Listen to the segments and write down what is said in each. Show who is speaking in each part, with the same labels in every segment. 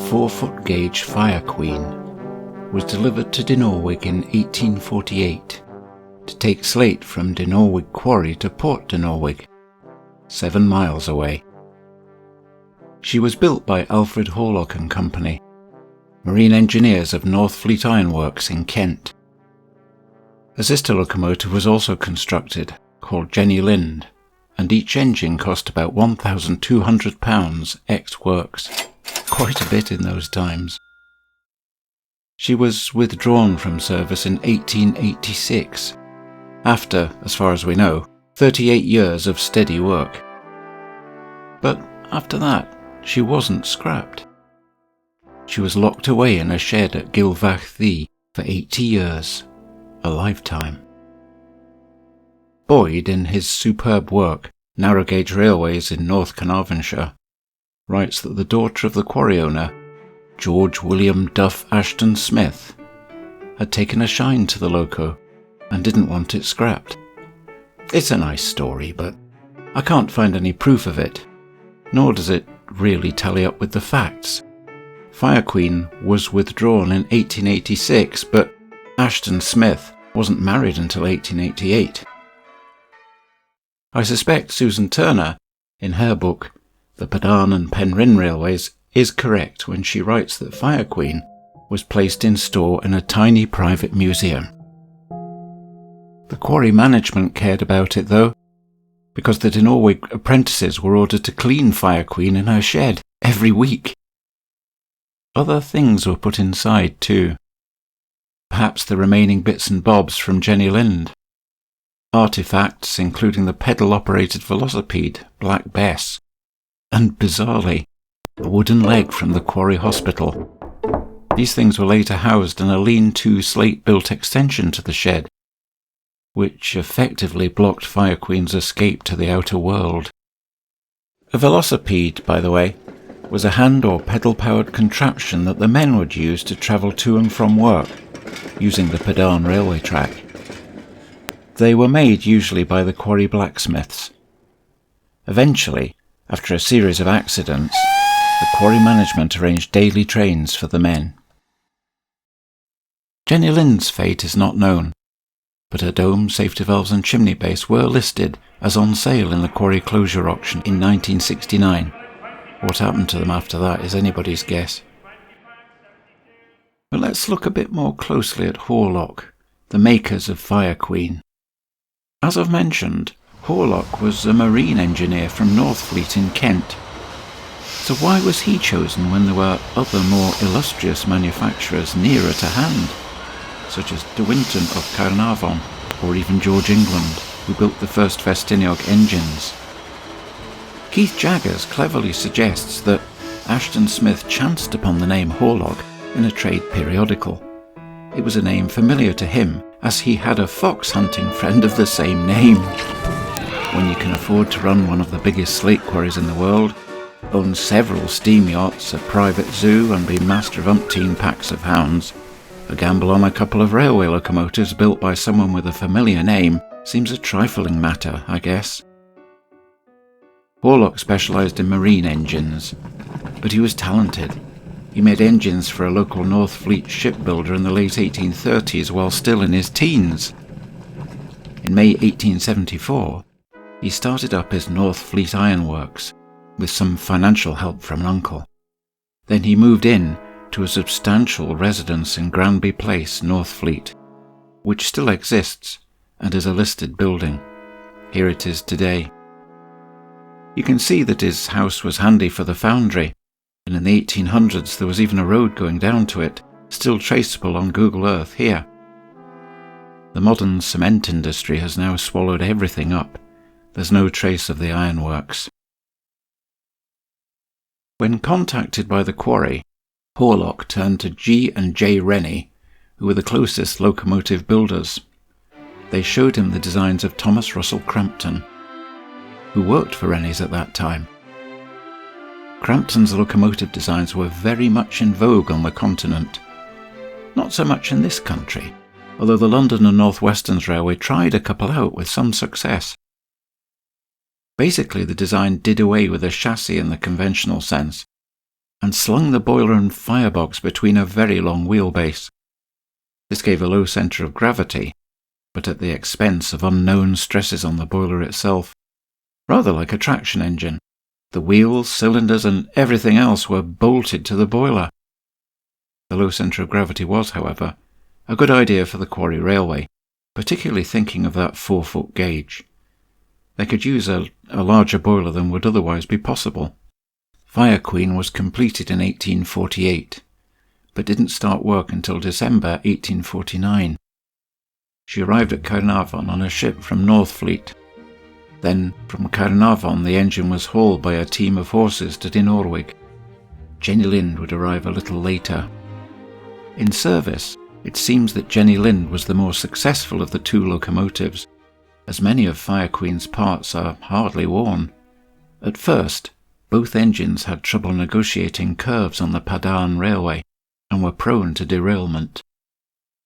Speaker 1: 4-foot gauge Fire Queen was delivered to Dinorwig in 1848 to take slate from Dinorwig Quarry to Port Dinorwig, 7 miles away. She was built by Alfred Horlock and Company, marine engineers of Northfleet Ironworks in Kent. A sister locomotive was also constructed, called Jenny Lind, and each engine cost about £1,200 ex-works, quite a bit in those times. She was withdrawn from service in 1886, after, as far as we know, 38 years of steady work. But after that, she wasn't scrapped. She was locked away in a shed at Gilfach for 80 years, a lifetime. Boyd, in his superb work, Narrow Gauge Railways in North Carnarvonshire, writes that the daughter of the quarry owner, George William Duff Ashton Smith, had taken a shine to the loco and didn't want it scrapped. It's a nice story, but I can't find any proof of it, nor does it really tally up with the facts. Fire Queen was withdrawn in 1886, but Ashton Smith wasn't married until 1888. I suspect Susan Turner, in her book The Padarn and Penryn Railways, is correct when she writes that Fire Queen was placed in store in a tiny private museum. The quarry management cared about it though, because the Dinorwig apprentices were ordered to clean Fire Queen in her shed every week. Other things were put inside too. Perhaps the remaining bits and bobs from Jenny Lind. Artefacts including the pedal-operated velocipede, Black Bess, and bizarrely, a wooden leg from the quarry hospital. These things were later housed in a lean-to slate-built extension to the shed, which effectively blocked Fire Queen's escape to the outer world. A velocipede, by the way, was a hand or pedal-powered contraption that the men would use to travel to and from work, using the Padarn railway track. They were made usually by the quarry blacksmiths. Eventually, after a series of accidents, the quarry management arranged daily trains for the men. Jenny Lind's fate is not known, but her dome, safety valves and chimney base were listed as on sale in the quarry closure auction in 1969. What happened to them after that is anybody's guess. But let's look a bit more closely at Horlock, the makers of Fire Queen. As I've mentioned, Horlock was a marine engineer from Northfleet in Kent. So why was he chosen when there were other more illustrious manufacturers nearer to hand, such as De Winton of Caernarvon, or even George England, who built the first Festiniog engines? Keith Jaggers cleverly suggests that Ashton Smith chanced upon the name Horlock in a trade periodical. It was a name familiar to him, as he had a fox hunting friend of the same name. When you can afford to run one of the biggest slate quarries in the world, own several steam yachts, a private zoo, and be master of umpteen packs of hounds, a gamble on a couple of railway locomotives built by someone with a familiar name seems a trifling matter, I guess. Horlock specialised in marine engines, but he was talented. He made engines for a local Northfleet shipbuilder in the late 1830s while still in his teens. In May 1874, he started up his Northfleet Ironworks, with some financial help from an uncle. Then he moved in to a substantial residence in Granby Place, Northfleet, which still exists and is a listed building. Here it is today. You can see that his house was handy for the foundry, and in the 1800s there was even a road going down to it, still traceable on Google Earth here. The modern cement industry has now swallowed everything up. There's no trace of the ironworks. When contacted by the quarry, Horlock turned to G and J Rennie, who were the closest locomotive builders. They showed him the designs of Thomas Russell Crampton, who worked for Rennie's at that time. Crampton's locomotive designs were very much in vogue on the continent. Not so much in this country, although the London and North Western Railway tried a couple out with some success. Basically, the design did away with a chassis in the conventional sense, and slung the boiler and firebox between a very long wheelbase. This gave a low centre of gravity, but at the expense of unknown stresses on the boiler itself, rather like a traction engine. The wheels, cylinders, and everything else were bolted to the boiler. The low centre of gravity was, however, a good idea for the quarry railway, particularly thinking of that 4-foot gauge. They could use a larger boiler than would otherwise be possible. Fire Queen was completed in 1848, but didn't start work until December 1849. She arrived at Caernarvon on a ship from Northfleet. Then, from Caernarvon, the engine was hauled by a team of horses to Dinorwig. Jenny Lind would arrive a little later. In service, it seems that Jenny Lind was the more successful of the two locomotives, as many of Fire Queen's parts are hardly worn. At first, both engines had trouble negotiating curves on the Padarn Railway, and were prone to derailment.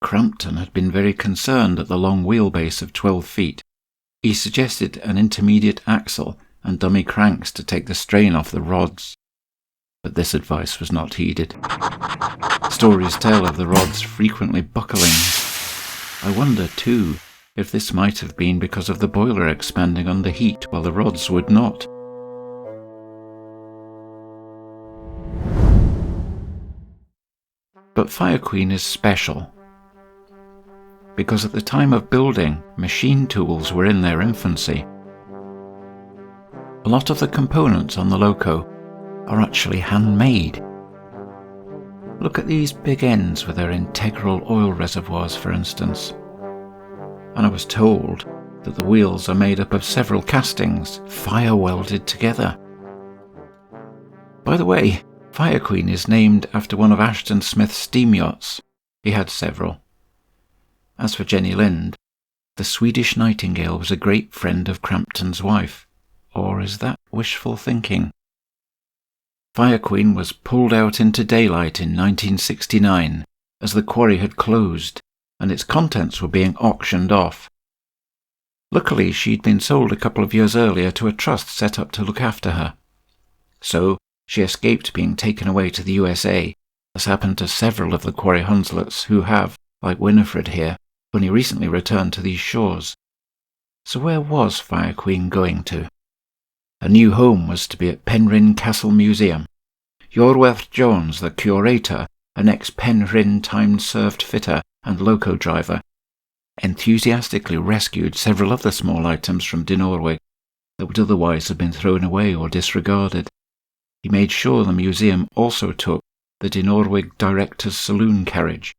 Speaker 1: Crampton had been very concerned at the long wheelbase of 12 feet. He suggested an intermediate axle and dummy cranks to take the strain off the rods. But this advice was not heeded. Stories tell of the rods frequently buckling. I wonder, too, if this might have been because of the boiler expanding under heat while the rods would not. But Fire Queen is special, because at the time of building, machine tools were in their infancy. A lot of the components on the loco are actually handmade. Look at these big ends with their integral oil reservoirs, for instance. And I was told that the wheels are made up of several castings, fire welded together. By the way, Fire Queen is named after one of Ashton Smith's steam yachts. He had several. As for Jenny Lind, the Swedish Nightingale was a great friend of Crampton's wife. Or is that wishful thinking? Fire Queen was pulled out into daylight in 1969 as the quarry had closed and its contents were being auctioned off. Luckily, she'd been sold a couple of years earlier to a trust set up to look after her. So, she escaped being taken away to the USA, as happened to several of the quarry Hunslets who have, like Winifred here, only recently returned to these shores. So where was Fire Queen going to? Her new home was to be at Penrhyn Castle Museum. Iorwerth Jones, the curator, an ex-Penrhyn time-served fitter and loco driver, enthusiastically rescued several other small items from Dinorwig that would otherwise have been thrown away or disregarded. He made sure the museum also took the Dinorwig director's saloon carriage,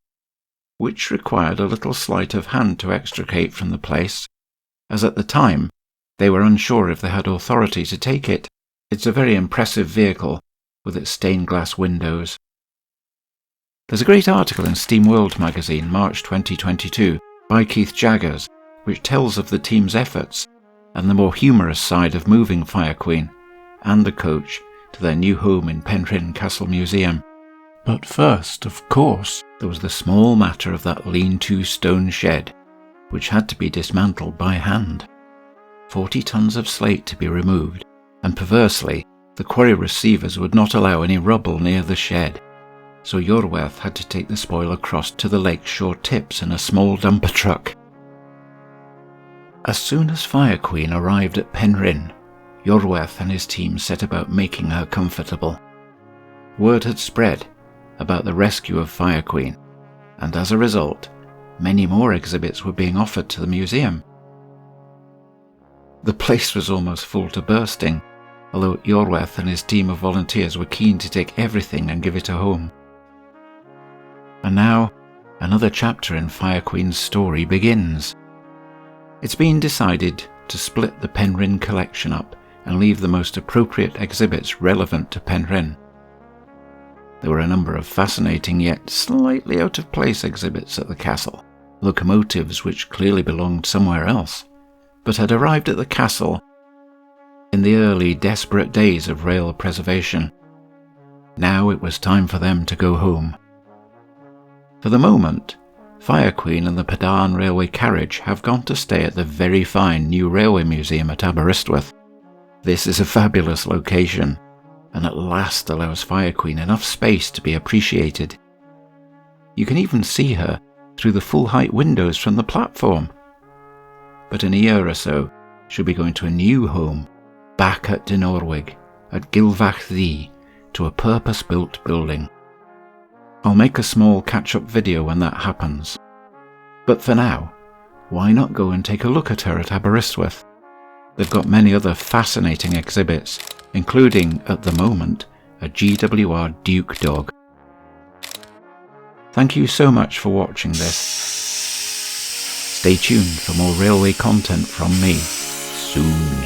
Speaker 1: which required a little sleight of hand to extricate from the place, as at the time they were unsure if they had authority to take it. It's a very impressive vehicle with its stained glass windows. There's a great article in Steam World magazine, March 2022, by Keith Jaggers, which tells of the team's efforts and the more humorous side of moving Fire Queen and the coach to their new home in Penrhyn Castle Museum. But first, of course, there was the small matter of that lean-to stone shed, which had to be dismantled by hand. 40 tons of slate to be removed, and perversely, the quarry receivers would not allow any rubble near the shed, so Iorwerth had to take the spoil across to the lakeshore tips in a small dumper truck. As soon as Fire Queen arrived at Penrhyn, Iorwerth and his team set about making her comfortable. Word had spread about the rescue of Fire Queen, and as a result, many more exhibits were being offered to the museum. The place was almost full to bursting, although Iorwerth and his team of volunteers were keen to take everything and give it a home. And now, another chapter in Fire Queen's story begins. It's been decided to split the Penrhyn collection up and leave the most appropriate exhibits relevant to Penrhyn. There were a number of fascinating yet slightly out-of-place exhibits at the castle, locomotives which clearly belonged somewhere else, but had arrived at the castle in the early, desperate days of rail preservation. Now it was time for them to go home. For the moment, Fire Queen and the Padarn Railway carriage have gone to stay at the very fine new railway museum at Aberystwyth. This is a fabulous location. and at last allows Fire Queen enough space to be appreciated. You can even see her through the full-height windows from the platform. But in a year or so, she'll be going to a new home, back at Dinorwig, at Gilfach Ddu, to a purpose-built building. I'll make a small catch-up video when that happens. But for now, why not go and take a look at her at Aberystwyth? They've got many other fascinating exhibits, including, at the moment, a GWR Duke dog. Thank you so much for watching this. Stay tuned for more railway content from me soon.